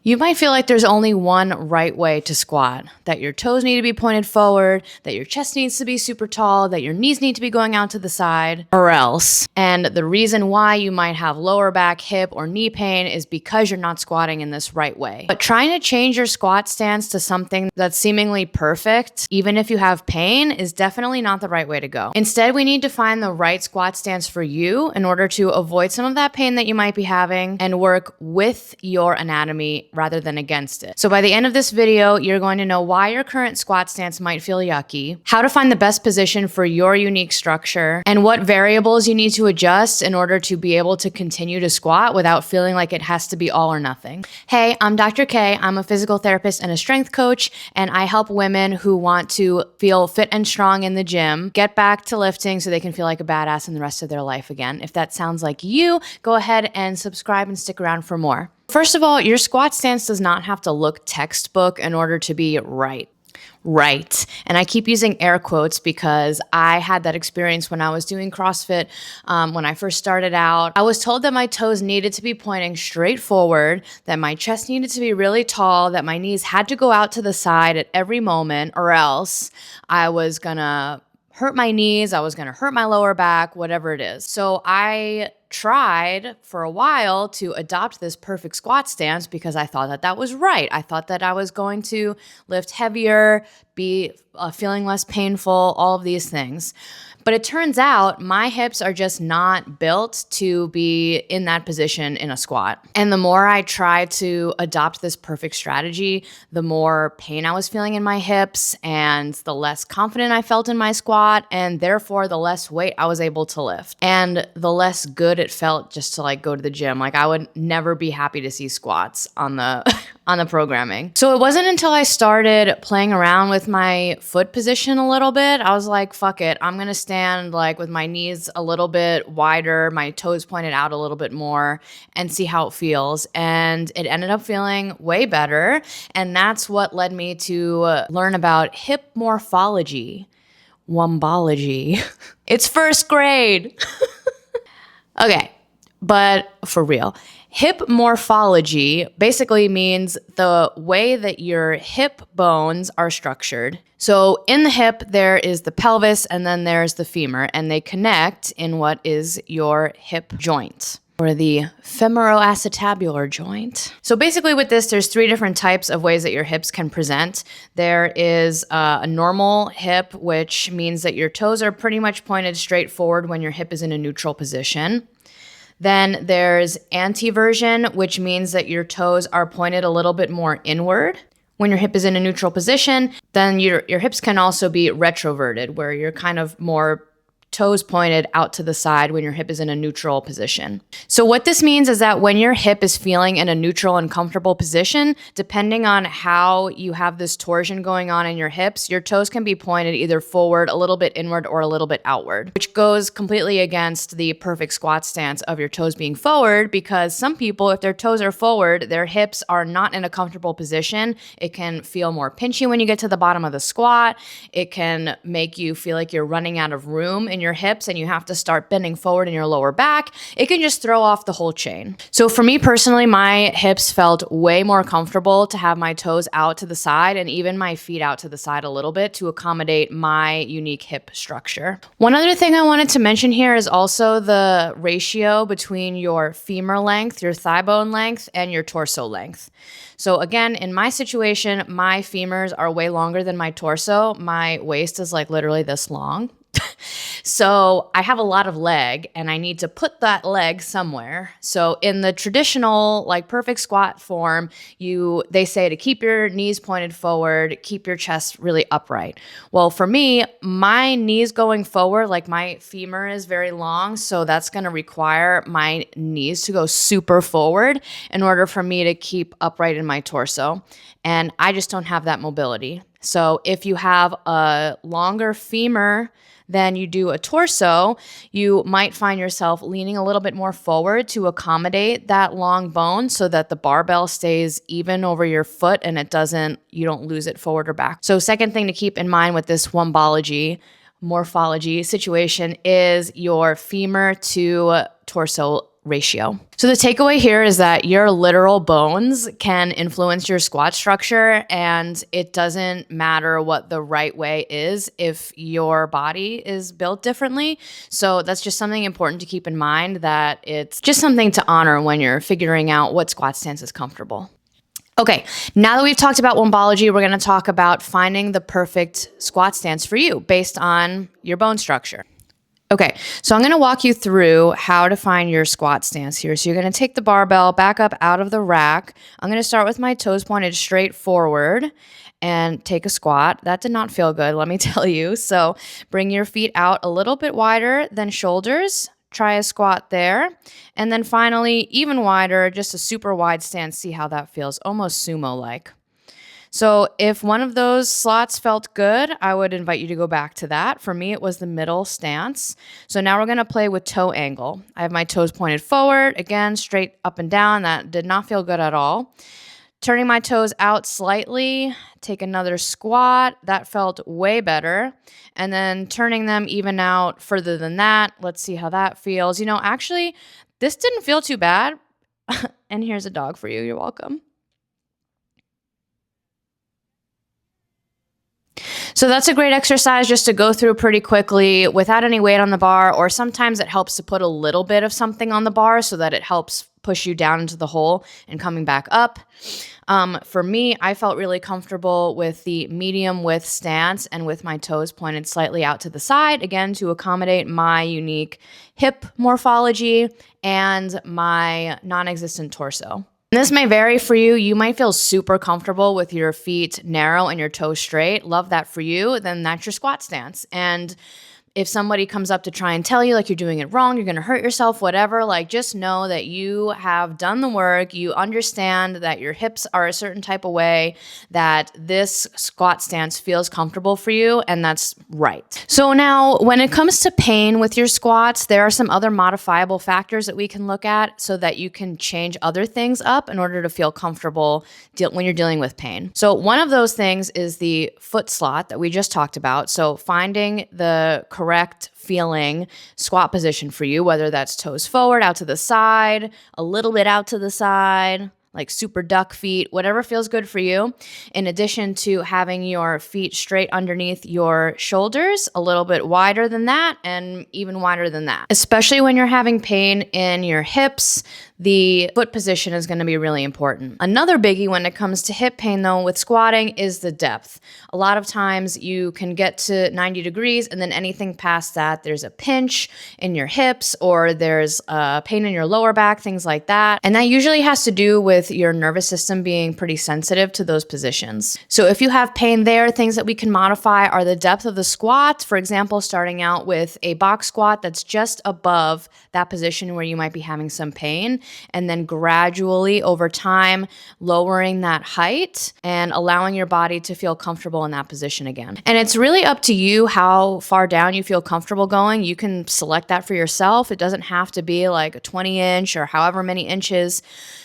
You might feel like there's only one right way to squat, that your toes need to be pointed forward, that your chest needs to be super tall, that your knees need to be going out to the side, or else. And the reason why you might have lower back, hip, or knee pain is because you're not squatting in this right way. But trying to change your squat stance to something that's seemingly perfect, even if you have pain, is definitely not the right way to go. Instead, we need to find the right squat stance for you in order to avoid some of that pain that you might be having and work with your anatomy rather than against it. So by the end of this video, you're going to know why your current squat stance might feel yucky, how to find the best position for your unique structure, and what variables you need to adjust in order to be able to continue to squat without feeling like it has to be all or nothing. Hey, I'm Dr. K. I'm a physical therapist and a strength coach, and I help women who want to feel fit and strong in the gym get back to lifting so they can feel like a badass in the rest of their life again. If that sounds like you, go ahead and subscribe and stick around for more. First of all, your squat stance does not have to look textbook in order to be right. Right. And I keep using air quotes because I had that experience when I was doing CrossFit. When I first started out, I was told that my toes needed to be pointing straight forward, that my chest needed to be really tall, that my knees had to go out to the side at every moment, or else I was gonna hurt my knees, I was gonna hurt my lower back, whatever it is. So I tried for a while to adopt this perfect squat stance because I thought that that was right. I thought that I was going to lift heavier, be feeling less painful, all of these things. But it turns out my hips are just not built to be in that position in a squat. And the more I tried to adopt this perfect strategy, the more pain I was feeling in my hips and the less confident I felt in my squat, and therefore the less weight I was able to lift. And the less good it felt just to like go to the gym. Like I would never be happy to see squats on the on the programming. So it wasn't until I started playing around with my foot position a little bit, I was like, fuck it, I'm gonna stand like with my knees a little bit wider, my toes pointed out a little bit more, and see how it feels. And it ended up feeling way better. And that's what led me to learn about hip morphology, wombology. It's first grade. Okay, but for real. Hip morphology basically means the way that your hip bones are structured. So in the hip, there is the pelvis and then there's the femur, and they connect in what is your hip joint, or the femoroacetabular joint. So basically with this, there's three different types of ways that your hips can present. There is a normal hip, which means that your toes are pretty much pointed straight forward when your hip is in a neutral position. Then there's anteversion, which means that your toes are pointed a little bit more inward. When your hip is in a neutral position, then your hips can also be retroverted, where you're kind of more toes pointed out to the side when your hip is in a neutral position. So what this means is that when your hip is feeling in a neutral and comfortable position, depending on how you have this torsion going on in your hips, your toes can be pointed either forward, a little bit inward, or a little bit outward, which goes completely against the perfect squat stance of your toes being forward, because some people, if their toes are forward, their hips are not in a comfortable position. It can feel more pinchy when you get to the bottom of the squat. It can make you feel like you're running out of room in your hips and you have to start bending forward in your lower back. It can just throw off the whole chain. So for me personally, my hips felt way more comfortable to have my toes out to the side and even my feet out to the side a little bit to accommodate my unique hip structure. One other thing I wanted to mention here is also the ratio between your femur length, your thigh bone length, and your torso length. So again, in my situation, my femurs are way longer than my torso. My waist is like literally this long. So I have a lot of leg and I need to put that leg somewhere. So in the traditional like perfect squat form, they say to keep your knees pointed forward, keep your chest really upright. Well, for me, my knees going forward, like my femur is very long, so that's going to require my knees to go super forward in order for me to keep upright in my torso. And I just don't have that mobility. So if you have a longer femur than you do a torso, you might find yourself leaning a little bit more forward to accommodate that long bone so that the barbell stays even over your foot and you don't lose it forward or back. So second thing to keep in mind with this morphology situation is your femur to torso ratio. So the takeaway here is that your literal bones can influence your squat structure, and it doesn't matter what the right way is if your body is built differently. So that's just something important to keep in mind, that it's just something to honor when you're figuring out what squat stance is comfortable. Okay, now that we've talked about wombology, we're going to talk about finding the perfect squat stance for you based on your bone structure. Okay, so I'm going to walk you through how to find your squat stance here. So you're going to take the barbell back up out of the rack. I'm going to start with my toes pointed straight forward and take a squat. That did not feel good, let me tell you. So bring your feet out a little bit wider than shoulders. Try a squat there. And then finally, even wider, just a super wide stance. See how that feels, almost sumo-like. So if one of those slots felt good, I would invite you to go back to that. For me, it was the middle stance. So now we're going to play with toe angle. I have my toes pointed forward, again, straight up and down. That did not feel good at all. Turning my toes out slightly, take another squat. That felt way better. And then turning them even out further than that. Let's see how that feels. Actually, this didn't feel too bad. And here's a dog for you. You're welcome. So that's a great exercise just to go through pretty quickly without any weight on the bar, or sometimes it helps to put a little bit of something on the bar so that it helps push you down into the hole and coming back up. For me, I felt really comfortable with the medium width stance and with my toes pointed slightly out to the side, again, to accommodate my unique hip morphology and my non-existent torso. This may vary for you. You might feel super comfortable with your feet narrow and your toes straight. Love that for you. Then that's your squat stance. And if somebody comes up to try and tell you like you're doing it wrong, you're going to hurt yourself, whatever, like just know that you have done the work. You understand that your hips are a certain type of way, that this squat stance feels comfortable for you, and that's right. So now when it comes to pain with your squats, there are some other modifiable factors that we can look at so that you can change other things up in order to feel comfortable when you're dealing with pain. So one of those things is the foot slot that we just talked about. So finding the correct feeling squat position for you, whether that's toes forward, out to the side, a little bit out to the side, like super duck feet, whatever feels good for you. In addition to having your feet straight underneath your shoulders, a little bit wider than that and even wider than that. Especially when you're having pain in your hips, the foot position is going to be really important. Another biggie when it comes to hip pain, though, with squatting is the depth. A lot of times you can get to 90 degrees and then anything past that, there's a pinch in your hips or there's pain in your lower back, things like that. And that usually has to do with your nervous system being pretty sensitive to those positions. So if you have pain there, things that we can modify are the depth of the squat. For example, starting out with a box squat that's just above that position where you might be having some pain, and then gradually over time lowering that height and allowing your body to feel comfortable in that position again. And it's really up to you how far down you feel comfortable going. You can select that for yourself. It doesn't have to be like a 20-inch or however many inches.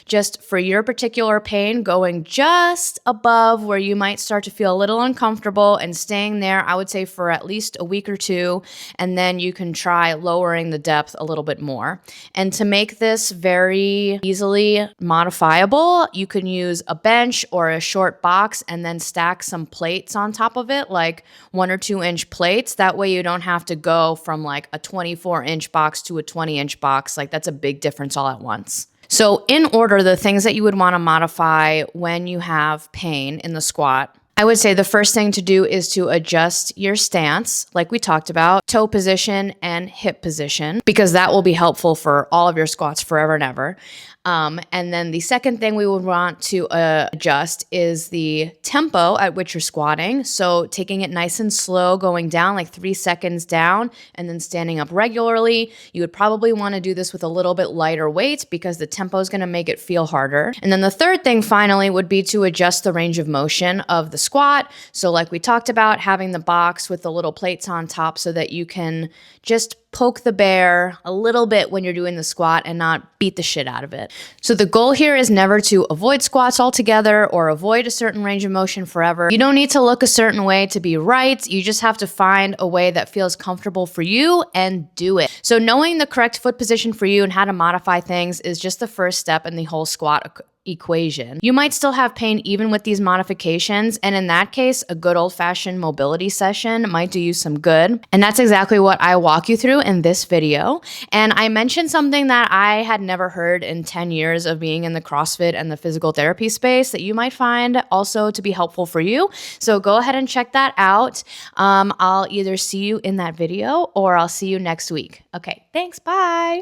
Just for your particular pain, going just above where you might start to feel a little uncomfortable and staying there, I would say for at least a week or two, and then you can try lowering the depth a little bit more. And to make this very easily modifiable, you can use a bench or a short box and then stack some plates on top of it, like 1 or 2 inch plates. That way you don't have to go from like a 24-inch box to a 20-inch box. Like that's a big difference all at once. So in order, the things that you would want to modify when you have pain in the squat, I would say the first thing to do is to adjust your stance, like we talked about, toe position and hip position, because that will be helpful for all of your squats forever and ever. And then the second thing we would want to adjust is the tempo at which you're squatting. So taking it nice and slow, going down like 3 seconds down and then standing up regularly. You would probably want to do this with a little bit lighter weight because the tempo is going to make it feel harder. And then the third thing finally would be to adjust the range of motion of the squat. So like we talked about, having the box with the little plates on top so that you can just poke the bear a little bit when you're doing the squat and not beat the shit out of it. So the goal here is never to avoid squats altogether or avoid a certain range of motion forever. You don't need to look a certain way to be right. You just have to find a way that feels comfortable for you and do it. So knowing the correct foot position for you and how to modify things is just the first step in the whole squat equation. You might still have pain even with these modifications, and in that case, a good old-fashioned mobility session might do you some good. And that's exactly what I walk you through in this video. And I mentioned something that I had never heard in 10 years of being in the CrossFit and the physical therapy space that you might find also to be helpful for you. So go ahead and check that out. I'll either see you in that video or I'll see you next week. Okay, thanks, bye.